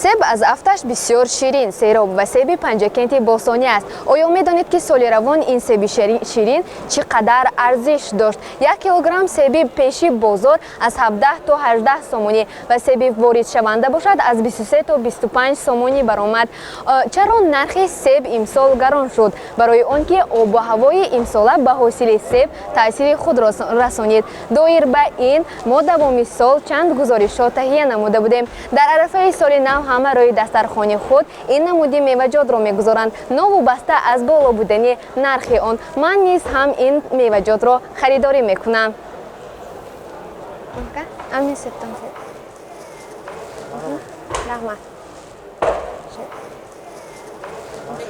себ аз афташ бисёр ширин, сероб ва себи панҷакенти босонӣ аст. Оё медонед ки соли равон ин себи ширин чӣ қадар арзиш дошт? 1 килограмм себи пеши бозор аз 17 то 18 сомонӣ ва себи воридшаванда бошад аз 23 то 25 сомонӣ баромад. Чаро нархи себ имсол гарон шуд? Барои он ки обу ҳавои имсола ба ҳосили себ таъсири худро расонид. Доир ба ин мо давоми сол чанд гузоришот таҳия намуда будем. Дар арафаи соли нав ҳама рӯи дастархони худ ин намуди меваҷотро мегузоранд, новобаста аз боло будани нархи он. Ман низ ҳам ин меваҷотро харидорӣ мекунам.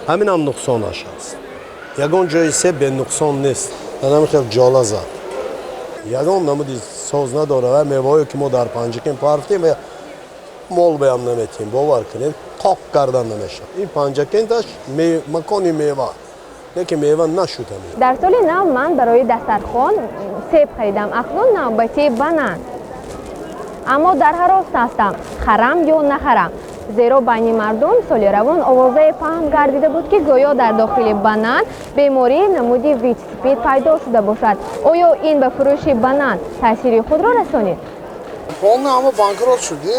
ҳамин ҳам нуқсонаш аст. Ягон ҷои себ бенуқсон нест. Ҳанам хел ҷола зад. Ягон намуди соз надора ва меваҳое ки мо дар панҷакен парфтем мол беам наметем, бовар кунед, қоқ кардан намешад. Ин панҷакенташ макони мева, лекин мева нашуда. Дар соли нав ман барои дастархон себ харидам. Акнун навбати банан. Аммо дар ҳарос ҳастам, харам ё нахарам. Зеро байни мардум соли равон овозае паҳн гардида буд ки гӯё дар дохили банан бемории намуди вич-спид пайдо шуда бошад. Оё ин ба фурӯши банан таъсири худро расонид? Полна ҳама банкрот шуди,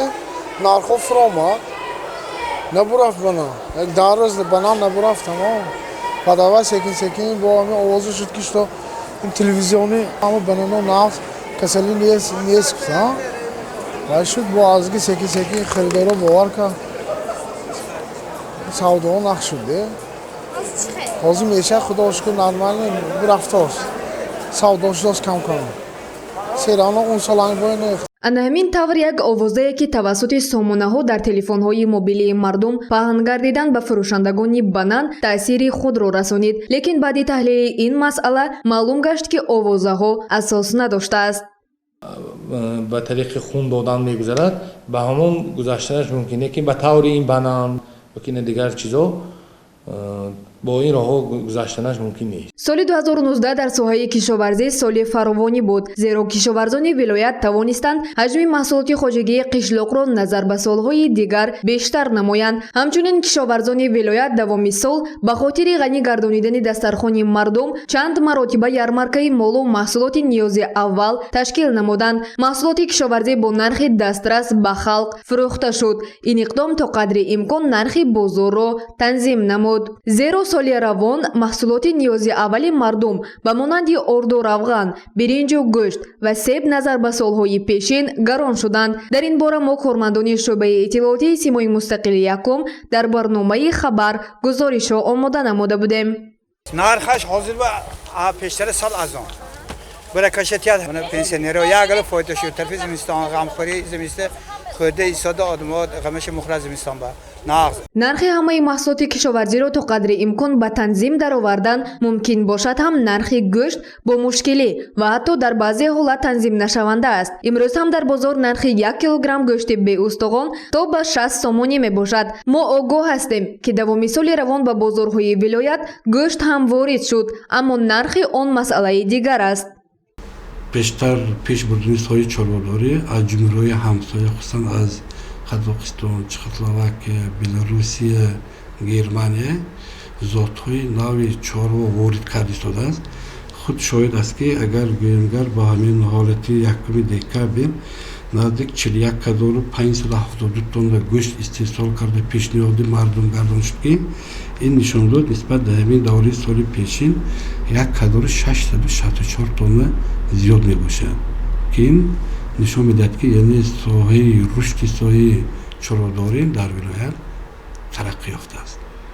нархо фурома набурафт банан. Як 10 рӯз банан набурафт тамом. Падава секин бо ҳами овоза шуд ки што ин телевизиони ҳама банано нафт касали нест куса. Вай шуд бо азги секин харидоро бовар кард. Савдоҳо нақ шуд. Ҳозир меша худо шукр нормально рафтост. Савдошдост кам. Серано он соланг бой нефт. Ана ҳамин тавр як овозае ки тавассути сомонаҳо дар телефонҳои мобилии мардум паҳн гардидан ба фурӯшандагони банан таъсири худро расонид. Лекин баъди таҳлили ин масъала маълум гашт ки овозаҳо асос надоштааст. ба тариқи хун додан мегузарад, ба ҳамон гузаштанаш мумкине ки ба таври ин банан ва ки дигар чизо бо ин роҳҳо гузаштанаш мумкин нест. Соли 2019 дар соҳаи кишоварзӣ соли фаровонӣ буд, зеро кишоварзони вилоят тавонистанд ҳаҷми маҳсулоти хоҷагии қишлоқро назар ба солҳои дигар бештар намоянд. Ҳамчунин кишоварзони вилоят давоми сол ба хотири ғанӣ гардонидани дастархони мардум чанд маротиба ярмаркаи молу маҳсулоти ниёзи аввал ташкил намуданд. Маҳсулоти кишоварзӣ бо нархи дастрас ба халқ фурӯхта шуд. Ин иқдом то қадри имкон нархи бозорро танзим намуд. Зеро соли равон маҳсулоти ниёзи аввали мардум ба монанди орду равған, биринҷу гӯшт ва себ назар ба солҳои пешин гарон шуданд. Дар ин бора мо кормандони шӯъбаи иттилоотии Симои Мустақили якум дар барномаи хабар гузоришро омода намуда будем. Нархаш ҳозир ба пештари сал азон. Баракашатият пенсионерҳо ягал фоида шуд тарфи зимистон ғамхӯри зимисте хӯрда истода одамот ғамаши мухра зимистон ба нағз. Нархи ҳамаи маҳсулоти кишоварзиро то қадри имкон ба танзим даровардан мумкин бошад ҳам нархи гӯшт бо мушкилӣ ва ҳатто дар баъзе ҳолат танзим нашаванда аст. Имрӯз ҳам дар бозор нархи 1 килограмм гӯшти беустуғон то ба 60 сомонӣ мебошад. Мо огоҳ ҳастем ки давоми соли равон ба бозорҳои вилоят гӯшт ҳам ворид шуд, аммо нархи он масъалаи дигар аст. Бештар пеш бурдани соҳаи чорвадорӣ аз ҷумҳуриҳои ҳамсоя хусусан аз Қазоқистон, Чехословакия, Белорусия, Германия зотҳои нави чорво ворид карда истодааст. Худ шоҳид аст ки агар гӯемгар ба ҳамин ҳолати 1 декабр наздик 41,572 тонна гӯшт истеҳсол карда пешниҳоди мардум гардон шуд ки ин нишон дод нисбат ба ҳамин давраи соли пешин 1,664 тонна зиёд мебошад. Ки ин нишон медиҳад ки яъне соҳаи рушди соҳаи чорвадорӣ дар вилоят тараққӣ ёфтааст.